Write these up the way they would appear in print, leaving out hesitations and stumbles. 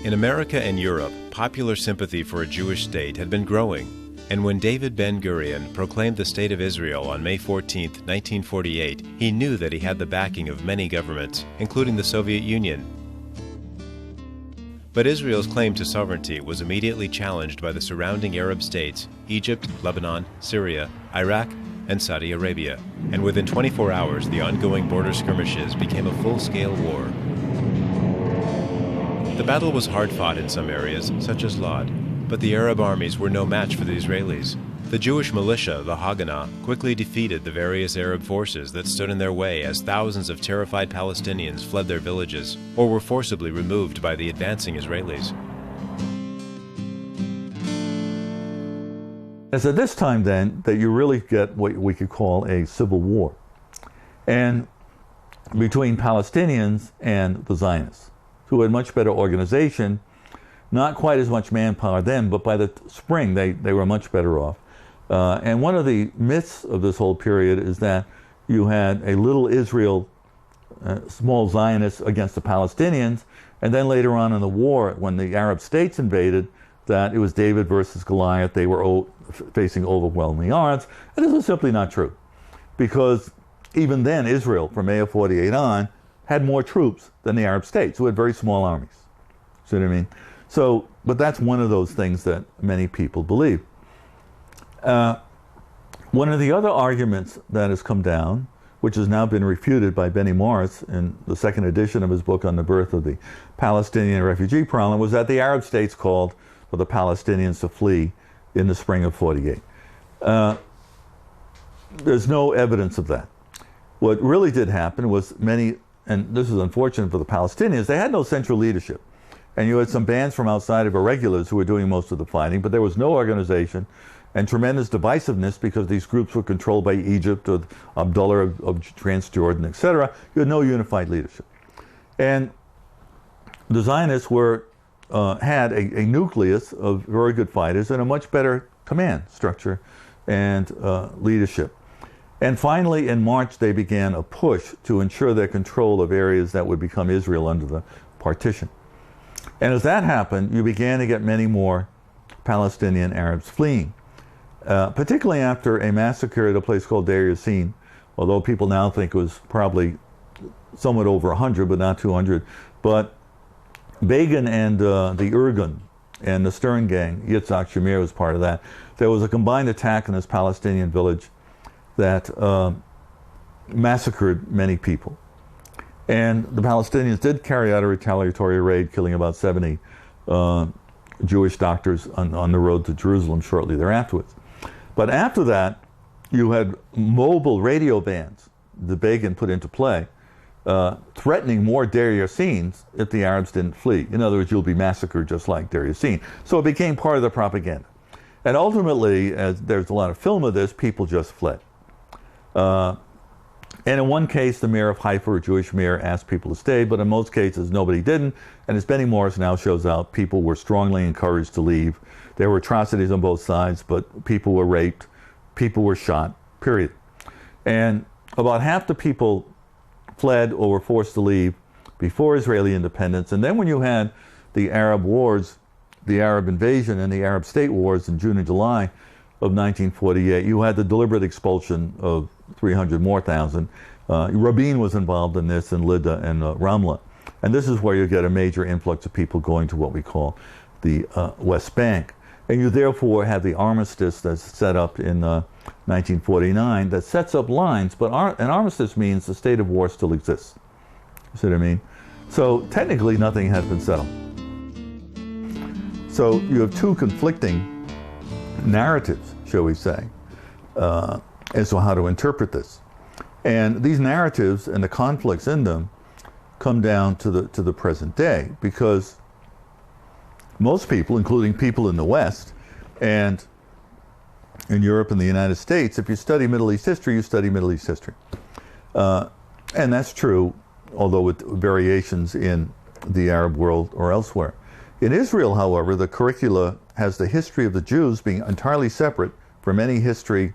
In America and Europe, popular sympathy for a Jewish state had been growing, and when David Ben-Gurion proclaimed the State of Israel on May 14, 1948, he knew that he had the backing of many governments, including the Soviet Union. But Israel's claim to sovereignty was immediately challenged by the surrounding Arab states, Egypt, Lebanon, Syria, Iraq, and Saudi Arabia, and within 24 hours the ongoing border skirmishes became a full-scale war. The battle was hard-fought in some areas, such as Lod, but the Arab armies were no match for the Israelis. The Jewish militia, the Haganah, quickly defeated the various Arab forces that stood in their way as thousands of terrified Palestinians fled their villages or were forcibly removed by the advancing Israelis. It's at this time then that you really get what we could call a civil war, and between Palestinians and the Zionists, who had much better organization, not quite as much manpower then, but by the spring they were much better off. And one of the myths of this whole period is that you had a little Israel, small Zionists against the Palestinians, and then later on in the war, when the Arab states invaded, that it was David versus Goliath. They were facing overwhelming odds, and this is simply not true, because even then Israel, from May of 48 on, had more troops than the Arab states, who had very small armies. See what I mean? So, but that's one of those things that many people believe. One of the other arguments that has come down, which has now been refuted by Benny Morris in the second edition of his book on the birth of the Palestinian refugee problem, was that the Arab states called for the Palestinians to flee in the spring of 48. There's no evidence of that. What really did happen was many, and this is unfortunate for the Palestinians, they had no central leadership. And you had some bands from outside of irregulars who were doing most of the fighting, but there was no organization and tremendous divisiveness because these groups were controlled by Egypt or Abdullah of Transjordan, etc. You had no unified leadership. And the Zionists had a nucleus of very good fighters and a much better command structure and leadership. And finally, in March, they began a push to ensure their control of areas that would become Israel under the partition. And as that happened, you began to get many more Palestinian Arabs fleeing, particularly after a massacre at a place called Deir Yassin, although people now think it was probably somewhat over 100, but not 200. But Begin and the Irgun and the Stern gang, Yitzhak Shamir was part of that. There was a combined attack in this Palestinian village that massacred many people. And the Palestinians did carry out a retaliatory raid, killing about 70 Jewish doctors on the road to Jerusalem shortly thereafter. But after that, you had mobile radio bands that Begin put into play, threatening more Deir Yassins if the Arabs didn't flee. In other words, you'll be massacred just like Deir Yassin. So it became part of the propaganda. And ultimately, as there's a lot of film of this, people just fled. And in one case, the mayor of Haifa, a Jewish mayor, asked people to stay, but in most cases, nobody didn't. And as Benny Morris now shows out, people were strongly encouraged to leave. There were atrocities on both sides, but people were raped, people were shot, period. And about half the people fled or were forced to leave before Israeli independence. And then when you had the Arab wars, the Arab invasion and the Arab state wars in June and July of 1948, you had the deliberate expulsion of 300 more thousand. Rabin was involved in this, and Lida and Ramla. And this is where you get a major influx of people going to what we call the West Bank. And you therefore have the armistice that's set up in 1949 that sets up lines, but an armistice means the state of war still exists. You see what I mean? So technically nothing has been settled. So you have two conflicting narratives, shall we say, as to how to interpret this. And these narratives and the conflicts in them come down to the present day, because most people, including people in the West and in Europe and the United States, if you study Middle East history, you study Middle East history. And that's true, although with variations in the Arab world or elsewhere. In Israel, however, the curricula has the history of the Jews being entirely separate from any history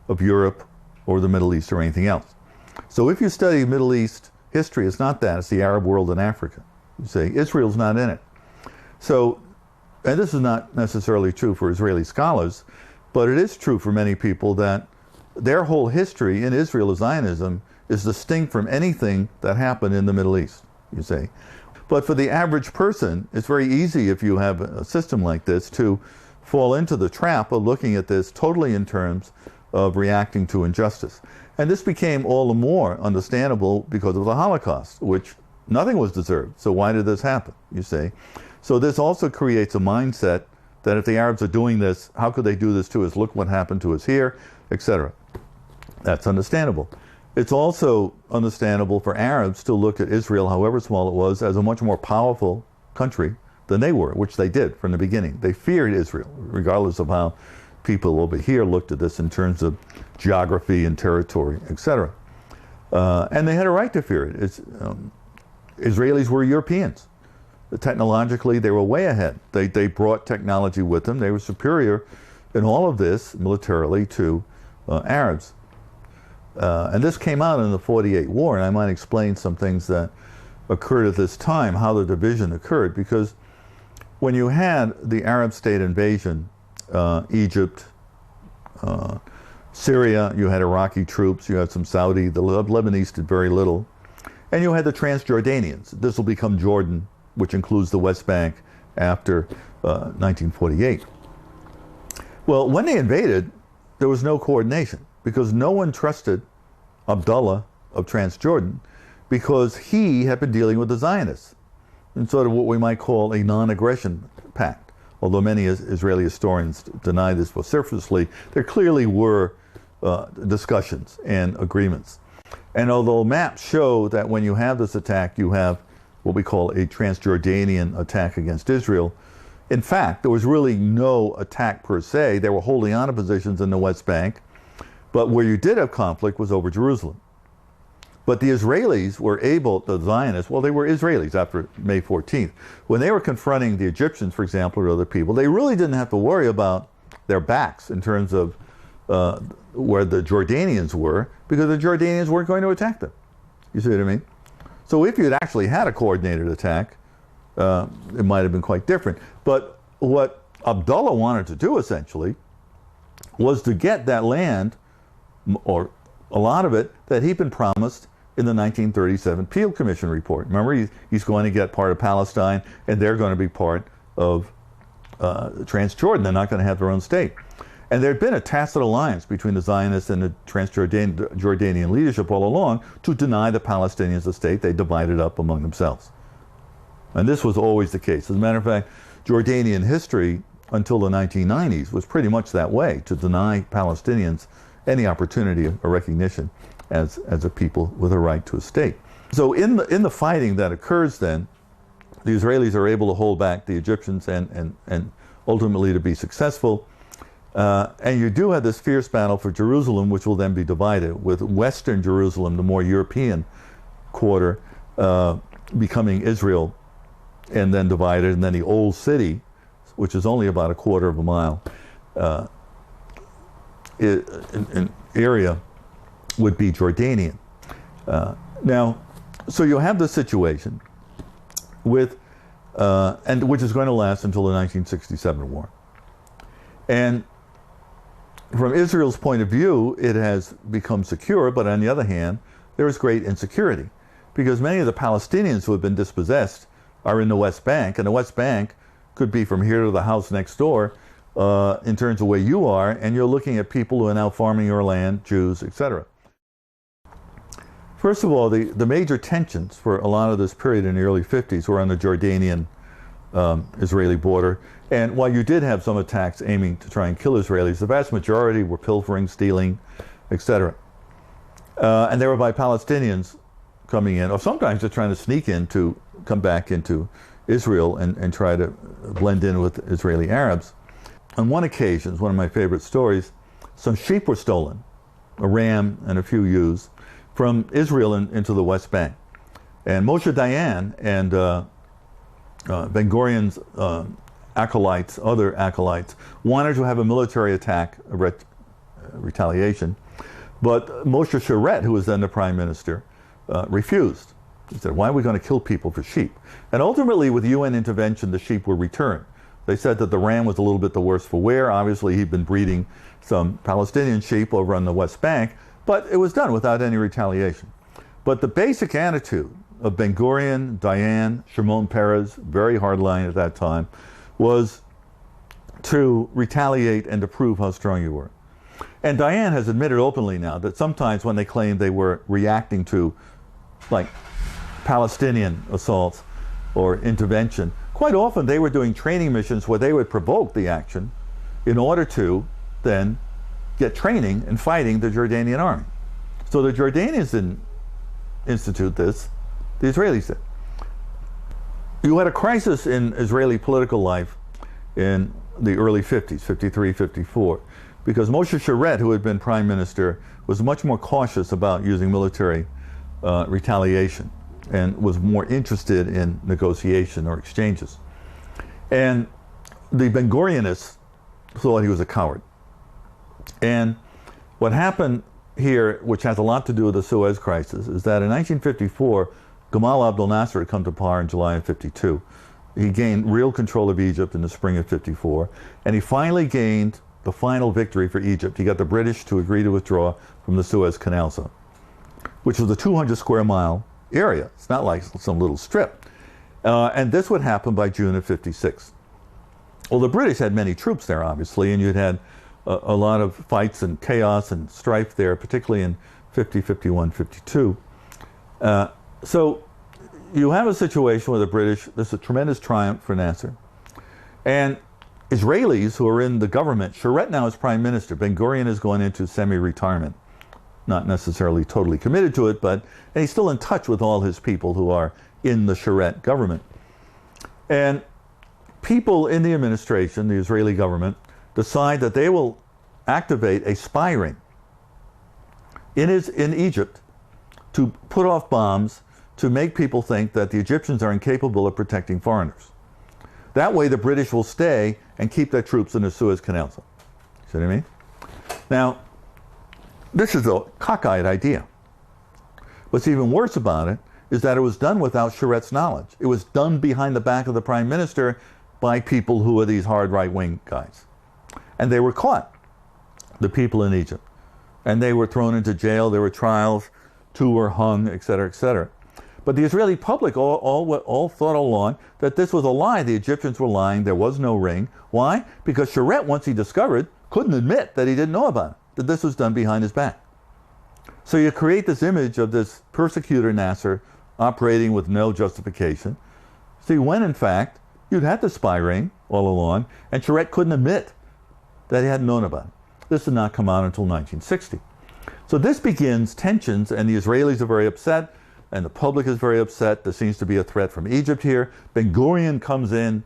of Europe or the Middle East or anything else. So if you study Middle East history, it's not that, it's the Arab world and Africa. You say, Israel's not in it. So, and this is not necessarily true for Israeli scholars, but it is true for many people that their whole history in Israel of Zionism is distinct from anything that happened in the Middle East, you say. But for the average person, it's very easy if you have a system like this to fall into the trap of looking at this totally in terms of reacting to injustice. And this became all the more understandable because of the Holocaust, which nothing was deserved. So why did this happen, you say? So this also creates a mindset that if the Arabs are doing this, how could they do this to us? Look what happened to us here, etc. That's understandable. It's also understandable for Arabs to look at Israel, however small it was, as a much more powerful country than they were, which they did from the beginning. They feared Israel, regardless of how people over here looked at this in terms of geography and territory, etc. And they had a right to fear it. Israelis were Europeans. Technologically, they were way ahead. They brought technology with them. They were superior in all of this militarily to Arabs. And this came out in the 48 war, and I might explain some things that occurred at this time, how the division occurred, because when you had the Arab state invasion, Egypt, Syria, you had Iraqi troops, you had some Saudi, the Lebanese did very little, and you had the Transjordanians. This will become Jordan, which includes the West Bank after 1948. Well, when they invaded, there was no coordination because no one trusted Abdullah of Transjordan because he had been dealing with the Zionists in sort of what we might call a non-aggression pact. Although many Israeli historians deny this vociferously, there clearly were discussions and agreements. And although maps show that when you have this attack, you have what we call a Transjordanian attack against Israel, in fact, there was really no attack per se. They were holding on to positions in the West Bank, but where you did have conflict was over Jerusalem. But the Israelis were able, the Zionists, well, they were Israelis after May 14th. When they were confronting the Egyptians, for example, or other people, they really didn't have to worry about their backs in terms of where the Jordanians were, because the Jordanians weren't going to attack them. You see what I mean? So if you had actually had a coordinated attack, it might have been quite different. But what Abdullah wanted to do, essentially, was to get that land, or a lot of it, that he'd been promised in the 1937 Peel Commission report. Remember, he's going to get part of Palestine, and they're going to be part of Transjordan. They're not going to have their own state. And there had been a tacit alliance between the Zionists and the Transjordanian leadership all along to deny the Palestinians a state. They divided up among themselves. And this was always the case. As a matter of fact, Jordanian history until the 1990s was pretty much that way, to deny Palestinians any opportunity or recognition as a people with a right to a state. So in the fighting that occurs then, the Israelis are able to hold back the Egyptians and ultimately to be successful. And you do have this fierce battle for Jerusalem, which will then be divided, with Western Jerusalem, the more European quarter, becoming Israel, and then divided, and then the old city, which is only about a quarter of a mile in area, would be Jordanian. Now, so you have this situation with, and which is going to last until the 1967 war. And from Israel's point of view, it has become secure, but on the other hand, there is great insecurity, because many of the Palestinians who have been dispossessed are in the West Bank, and the West Bank could be from here to the house next door in terms of where you are, and you're looking at people who are now farming your land, Jews, etc. First of all, the major tensions for a lot of this period in the early 50s were on the Jordanian Israeli border. And while you did have some attacks aiming to try and kill Israelis, the vast majority were pilfering, stealing, etc. And they were by Palestinians coming in, or sometimes they're trying to sneak in to come back into Israel and try to blend in with Israeli Arabs. On one occasion, one of my favorite stories, some sheep were stolen, a ram and a few ewes, from Israel into the West Bank. And Moshe Dayan and Ben Gurion's acolytes, other acolytes, wanted to have a military attack, a retaliation, but Moshe Sharett, who was then the prime minister, refused. He said, why are we going to kill people for sheep? And ultimately, with UN intervention, the sheep were returned. They said that the ram was a little bit the worse for wear. Obviously, he'd been breeding some Palestinian sheep over on the West Bank, but it was done without any retaliation. But the basic attitude of Ben Gurion, Dayan, Shimon Peres, very hardline at that time, was to retaliate and to prove how strong you were. And Dayan has admitted openly now that sometimes when they claimed they were reacting to, like, Palestinian assaults or intervention, quite often they were doing training missions where they would provoke the action in order to then get training and fighting the Jordanian army. So the Jordanians didn't institute this, the Israelis did. You had a crisis in Israeli political life in the early 50s, 53, 54, because Moshe Sharett, who had been prime minister, was much more cautious about using military retaliation and was more interested in negotiation or exchanges. And the Ben Gurionists thought he was a coward. And what happened here, which has a lot to do with the Suez Crisis, is that in 1954, Gamal Abdel Nasser had come to power in July of 52. He gained real control of Egypt in the spring of 54, and he finally gained the final victory for Egypt. He got the British to agree to withdraw from the Suez Canal zone, which was a 200 square mile area. It's not like some little strip. And this would happen by June of 56. Well, the British had many troops there, obviously, and you'd had a lot of fights and chaos and strife there, particularly in 50, 51, 52. So you have a situation where the British, there's a tremendous triumph for Nasser. And Israelis who are in the government, Sharett now is prime minister. Ben Gurion is going into semi-retirement. Not necessarily totally committed to it, and he's still in touch with all his people who are in the Sharett government. And people in the administration, the Israeli government, decide that they will activate a spy ring in Egypt to put off bombs to make people think that the Egyptians are incapable of protecting foreigners. That way the British will stay and keep their troops in the Suez Canal zone. See what I mean? Now, this is a cockeyed idea. What's even worse about it is that it was done without Sharett's knowledge. It was done behind the back of the prime minister by people who are these hard right-wing guys. And they were caught, the people in Egypt. And they were thrown into jail, there were trials, 2 were hung, etc., etc. But the Israeli public all thought along that this was a lie. The Egyptians were lying, there was no ring. Why? Because Sharett, once he discovered, couldn't admit that he didn't know about it, that this was done behind his back. So you create this image of this persecutor Nasser operating with no justification. See, when in fact, you'd had the spy ring all along, and Sharett couldn't admit that he hadn't known about it. This did not come out until 1960. So this begins tensions, and the Israelis are very upset, and the public is very upset. There seems to be a threat from Egypt here. Ben Gurion comes in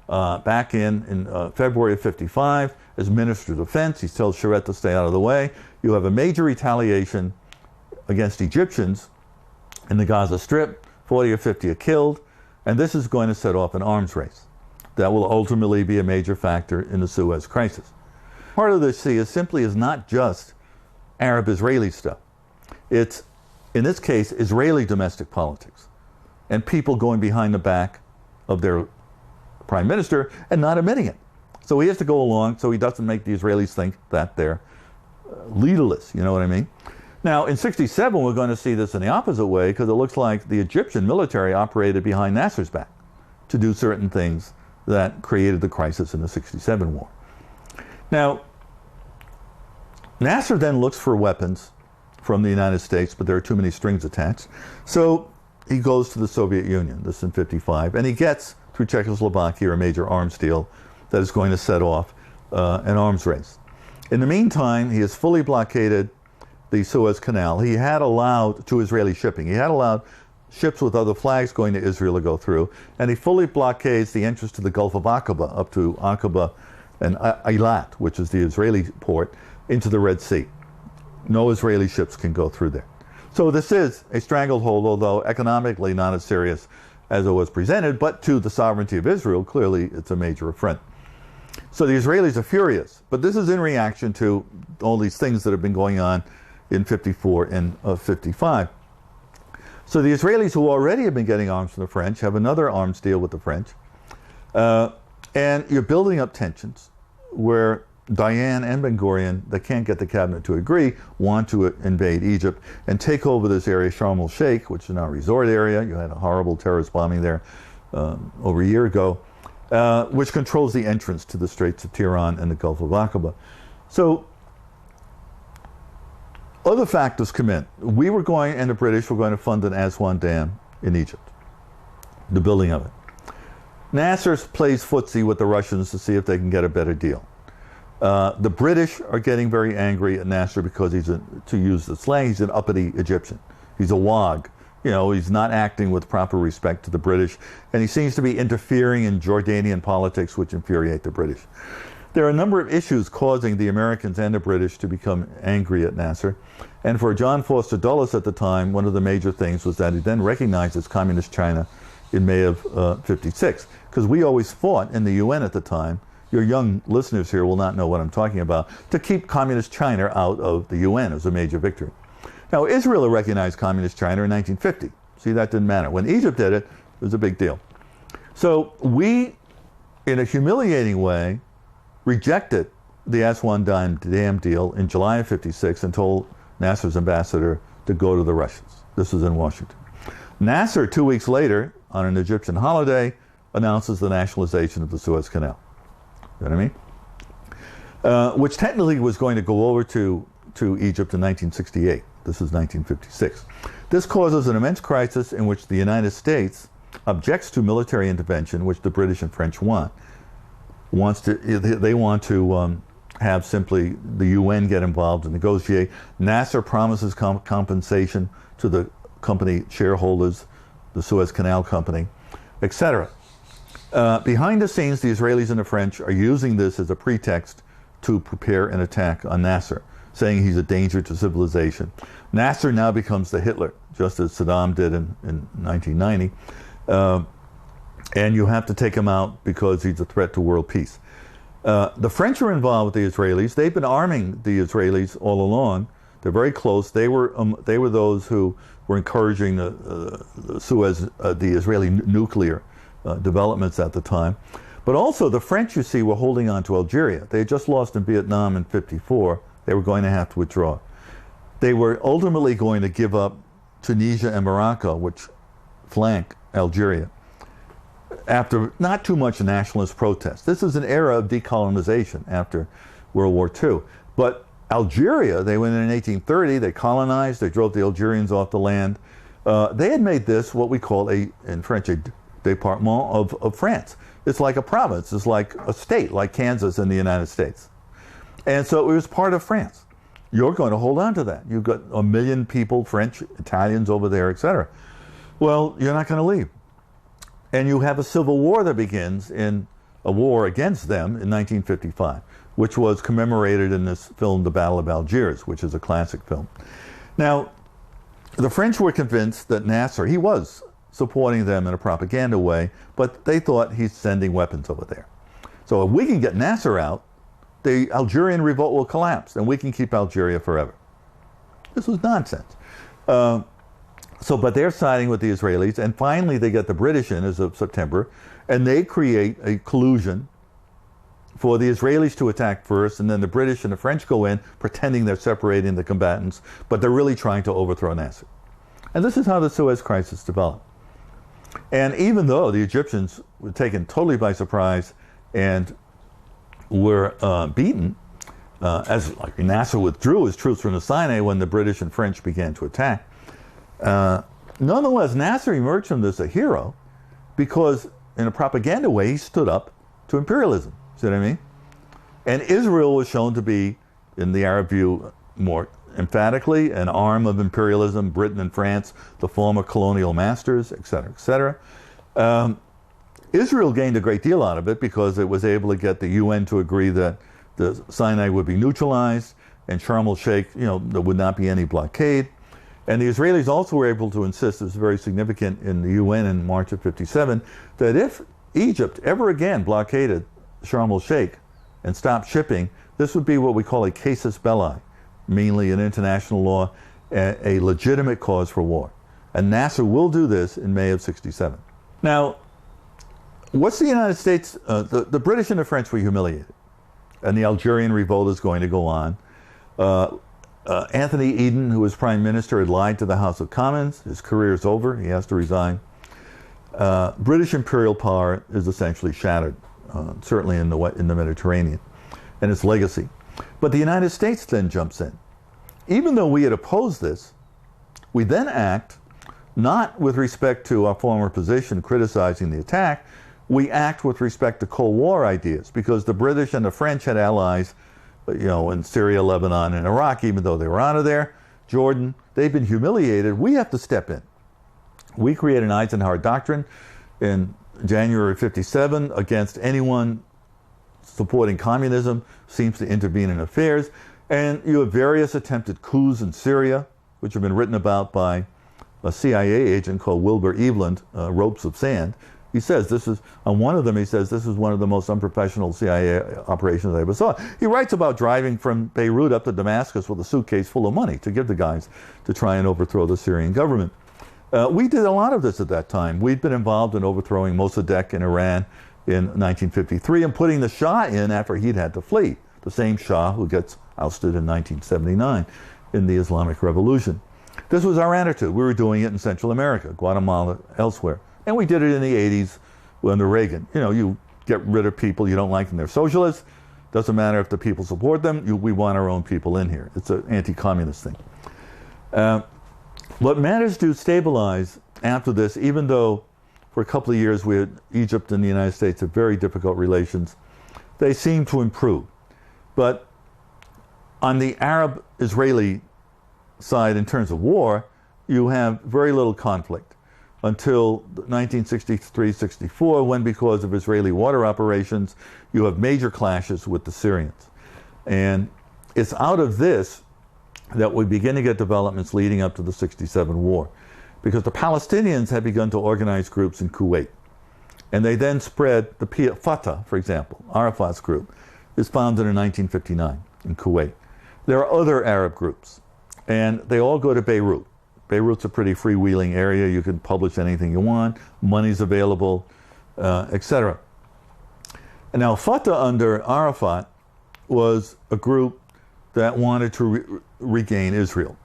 back in February of 55 as Minister of Defense. He tells Sharett to stay out of the way. You have a major retaliation against Egyptians in the Gaza Strip. 40 or 50 are killed. And this is going to set off an arms race that will ultimately be a major factor in the Suez Crisis. Part of this, see, is not just Arab-Israeli stuff. It's, in this case, Israeli domestic politics and people going behind the back of their prime minister and not admitting it. So he has to go along so he doesn't make the Israelis think that they're leaderless, you know what I mean? Now, in 67, we're going to see this in the opposite way, because it looks like the Egyptian military operated behind Nasser's back to do certain things that created the crisis in the 67 war. Now, Nasser then looks for weapons from the United States, but there are too many strings attached. So he goes to the Soviet Union, this in 55, and he gets, through Czechoslovakia, a major arms deal that is going to set off an arms race. In the meantime, he has fully blockaded the Suez Canal. He had allowed, to Israeli shipping, he had allowed ships with other flags going to Israel to go through, and he fully blockades the entrance to the Gulf of Aqaba, up to Aqaba and Eilat, which is the Israeli port, into the Red Sea. No Israeli ships can go through there. So this is a stranglehold, although economically not as serious as it was presented, but to the sovereignty of Israel, clearly it's a major affront. So the Israelis are furious, but this is in reaction to all these things that have been going on in 54 and 55. So the Israelis, who already have been getting arms from the French, have another arms deal with the French. And you're building up tensions where Dayan and Ben Gurion, they can't get the cabinet to agree, want to invade Egypt and take over this area, Sharm el-Sheikh, which is now a resort area. You had a horrible terrorist bombing there over a year ago, which controls the entrance to the Straits of Tiran and the Gulf of Aqaba. So other factors come in. We were going, and the British were going to fund an Aswan Dam in Egypt, the building of it. Nasser plays footsie with the Russians to see if they can get a better deal. The British are getting very angry at Nasser because he's, to use the slang, he's an uppity Egyptian. He's a wag. You know, he's not acting with proper respect to the British, and he seems to be interfering in Jordanian politics, which infuriate the British. There are a number of issues causing the Americans and the British to become angry at Nasser. And for John Foster Dulles at the time, one of the major things was that he then recognizes Communist China in May of '56. Because we always fought in the UN at the time, your young listeners here will not know what I'm talking about, to keep Communist China out of the UN as a major victory. Now, Israel recognized Communist China in 1950. See, that didn't matter. When Egypt did it, it was a big deal. So we, in a humiliating way, rejected the Aswan Dam deal in July of '56 and told Nasser's ambassador to go to the Russians. This was in Washington. Nasser, 2 weeks later, on an Egyptian holiday, announces the nationalization of the Suez Canal. You know what I mean? Which technically was going to go over to Egypt in 1968. This is 1956. This causes an immense crisis in which the United States objects to military intervention, which the British and French want. They want to have simply the UN get involved and negotiate. Nasser promises compensation to the company shareholders, the Suez Canal Company, etc. Behind the scenes, the Israelis and the French are using this as a pretext to prepare an attack on Nasser, saying he's a danger to civilization. Nasser now becomes the Hitler, just as Saddam did in 1990. And you have to take him out because he's a threat to world peace. The French are involved with the Israelis. They've been arming the Israelis all along. They're very close. They were those who were encouraging the Israeli nuclear developments at the time. But also the French, you see, were holding on to Algeria. They had just lost in Vietnam in '54. They were going to have to withdraw. They were ultimately going to give up Tunisia and Morocco, which flank Algeria, after not too much nationalist protest. This is an era of decolonization after World War II. But Algeria, they went in 1830, they colonized, they drove the Algerians off the land. They had made this what we call in French, a département of France. It's like a province, it's like a state, like Kansas in the United States. And so it was part of France. You're going to hold on to that. You've got 1 million people, French, Italians over there, etc. Well, you're not going to leave. And you have a civil war that begins in a war against them in 1955, which was commemorated in this film, The Battle of Algiers, which is a classic film. Now, the French were convinced that Nasser, he was supporting them in a propaganda way, but they thought he's sending weapons over there. So if we can get Nasser out, the Algerian revolt will collapse, and we can keep Algeria forever. This was nonsense. But they're siding with the Israelis, and finally they get the British in as of September, and they create a collusion for the Israelis to attack first, and then the British and the French go in, pretending they're separating the combatants, but they're really trying to overthrow Nasser. And this is how the Suez Crisis developed. And even though the Egyptians were taken totally by surprise and were beaten, as like Nasser withdrew his troops from the Sinai when the British and French began to attack, nonetheless, Nasser emerged from this a hero because in a propaganda way, he stood up to imperialism. See what I mean? And Israel was shown to be, in the Arab view, more emphatically an arm of imperialism, Britain and France, the former colonial masters, etc., etc. Israel gained a great deal out of it because it was able to get the UN to agree that the Sinai would be neutralized and Sharm el-Sheikh, there would not be any blockade. And the Israelis also were able to insist, it was very significant in the UN in March of '57, that if Egypt ever again blockaded Sharm el-Sheikh and stopped shipping, this would be what we call a casus belli, mainly in international law, a legitimate cause for war. And Nasser will do this in May of 67. Now, what's the United States, the British and the French were humiliated. And the Algerian revolt is going to go on. Anthony Eden, who was prime minister, had lied to the House of Commons. His career is over. He has to resign. British imperial power is essentially shattered, certainly in the Mediterranean, and its legacy. But the United States then jumps in. Even though we had opposed this, we then act not with respect to our former position criticizing the attack, we act with respect to Cold War ideas, because the British and the French had allies, in Syria, Lebanon, and Iraq, even though they were out of there. Jordan, they've been humiliated. We have to step in. We create an Eisenhower Doctrine in January 57 against anyone supporting communism, seems to intervene in affairs. And you have various attempted coups in Syria, which have been written about by a CIA agent called Wilbur Eveland, Ropes of Sand. He says this is, on one of them, he says this is one of the most unprofessional CIA operations I ever saw. He writes about driving from Beirut up to Damascus with a suitcase full of money to give the guys to try and overthrow the Syrian government. We did a lot of this at that time. We'd been involved in overthrowing Mossadegh in Iran in 1953 and putting the Shah in after he'd had to flee. The same Shah who gets ousted in 1979 in the Islamic Revolution. This was our attitude. We were doing it in Central America, Guatemala, elsewhere. And we did it in the 80s under Reagan. You get rid of people you don't like and they're socialists. Doesn't matter if the people support them. We want our own people in here. It's an anti-communist thing. What matters to stabilize after this, even though for a couple of years Egypt and the United States have very difficult relations, they seem to improve. But on the Arab-Israeli side, in terms of war, you have very little conflict until 1963-64, when, because of Israeli water operations, you have major clashes with the Syrians. And it's out of this that we begin to get developments leading up to the 67 war, because the Palestinians had begun to organize groups in Kuwait. And they then spread Fatah, for example, Arafat's group, is founded in 1959 in Kuwait. There are other Arab groups, and they all go to Beirut. Beirut's a pretty freewheeling area. You can publish anything you want. Money's available, etc. And now Fatah under Arafat was a group that wanted to regain Israel.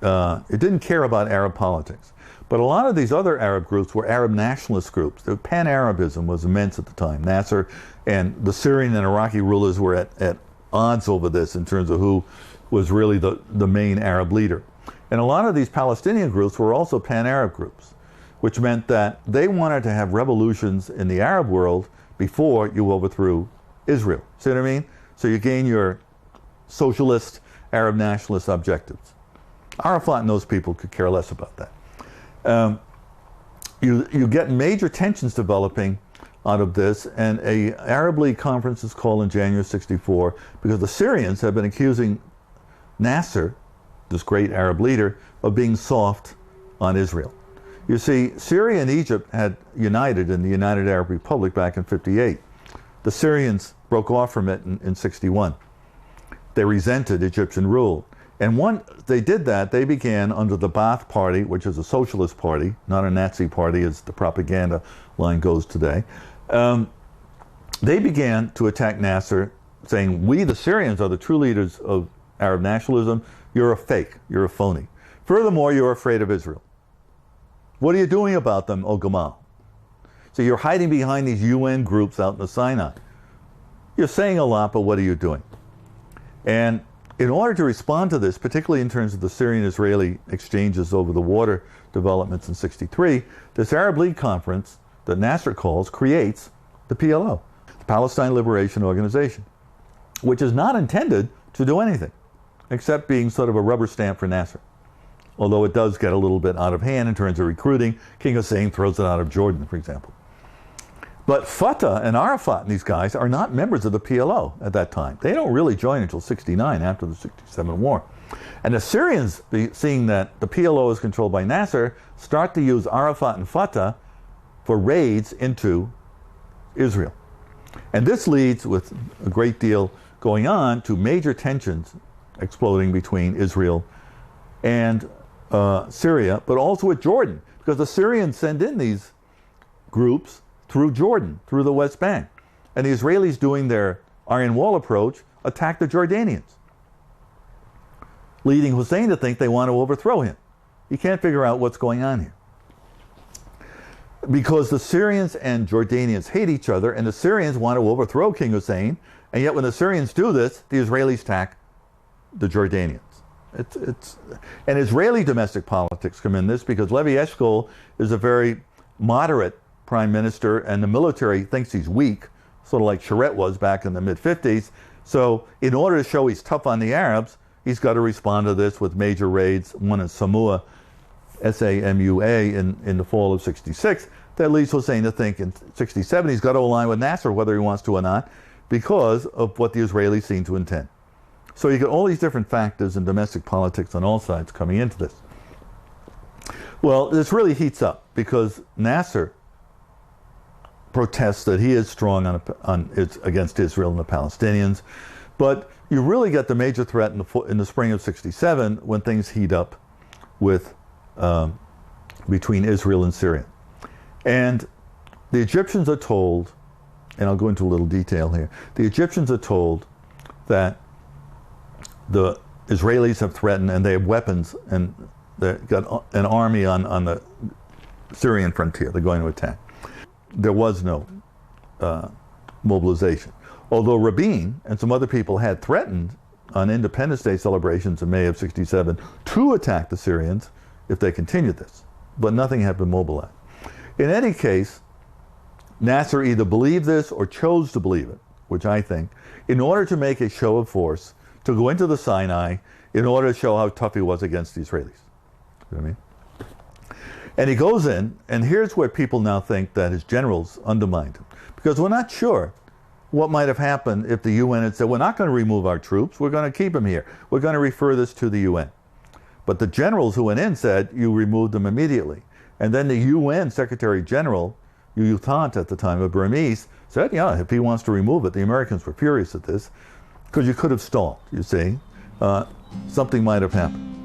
It didn't care about Arab politics. But a lot of these other Arab groups were Arab nationalist groups. The Pan-Arabism was immense at the time. Nasser and the Syrian and Iraqi rulers were at odds over this in terms of who was really the main Arab leader. And a lot of these Palestinian groups were also Pan-Arab groups, which meant that they wanted to have revolutions in the Arab world before you overthrew Israel. See what I mean? So you gain your socialist, Arab nationalist objectives. Arafat and those people could care less about that. You get major tensions developing out of this, and a Arab League conference is called in January 64 because the Syrians have been accusing Nasser, this great Arab leader, of being soft on Israel. You see, Syria and Egypt had united in the United Arab Republic back in 58. The Syrians broke off from it in 61. They resented Egyptian rule. And once they did that, they began under the Ba'ath Party, which is a socialist party, not a Nazi party as the propaganda line goes today. They began to attack Nasser, saying, we, the Syrians, are the true leaders of Arab nationalism. You're a fake. You're a phony. Furthermore, you're afraid of Israel. What are you doing about them, O Gamal? So you're hiding behind these UN groups out in the Sinai. You're saying a lot, but what are you doing? And in order to respond to this, particularly in terms of the Syrian-Israeli exchanges over the water developments in 63, this Arab League conference that Nasser calls creates the PLO, the Palestine Liberation Organization, which is not intended to do anything except being sort of a rubber stamp for Nasser. Although it does get a little bit out of hand in terms of recruiting. King Hussein throws it out of Jordan, for example. But Fatah and Arafat and these guys are not members of the PLO at that time. They don't really join until 69, after the 67 war. And the Syrians, seeing that the PLO is controlled by Nasser, start to use Arafat and Fatah for raids into Israel. And this leads, with a great deal going on, to major tensions exploding between Israel and Syria, but also with Jordan, because the Syrians send in these groups through Jordan, through the West Bank. And the Israelis, doing their Iron Wall approach, attack the Jordanians, leading Hussein to think they want to overthrow him. He can't figure out what's going on here. Because the Syrians and Jordanians hate each other, and the Syrians want to overthrow King Hussein, and yet when the Syrians do this, the Israelis attack the Jordanians. And Israeli domestic politics come in this, because Levi Eshkol is a very moderate prime minister, and the military thinks he's weak, sort of like Sharet was back in the mid-50s. So in order to show he's tough on the Arabs, he's got to respond to this with major raids, one in Samua, S-A-M-U-A, in the fall of 66. That leads Hussein to think in 67 he's got to align with Nasser, whether he wants to or not, because of what the Israelis seem to intend. So you get all these different factors in domestic politics on all sides coming into this. Well, this really heats up because Nasser protests that he is strong against Israel and the Palestinians, but you really get the major threat in the spring of 67 when things heat up with between Israel and Syria. And the Egyptians are told, and I'll go into a little detail here, the Egyptians are told that the Israelis have threatened, and they have weapons, and they've got an army on the Syrian frontier. They're going to attack. There was no mobilization. Although Rabin and some other people had threatened on Independence Day celebrations in May of 67 to attack the Syrians if they continued this. But nothing had been mobilized. In any case, Nasser either believed this or chose to believe it, which I think, in order to make a show of force, to go into the Sinai in order to show how tough he was against the Israelis. You know what I mean? And he goes in, and here's where people now think that his generals undermined him. Because we're not sure what might have happened if the UN had said, we're not going to remove our troops, we're going to keep them here. We're going to refer this to the UN. But the generals who went in said, you removed them immediately. And then the UN Secretary General, Yutant at the time, of Burmese, said, yeah, if he wants to remove it. The Americans were furious at this, because you could have stalled, you see. Something might have happened.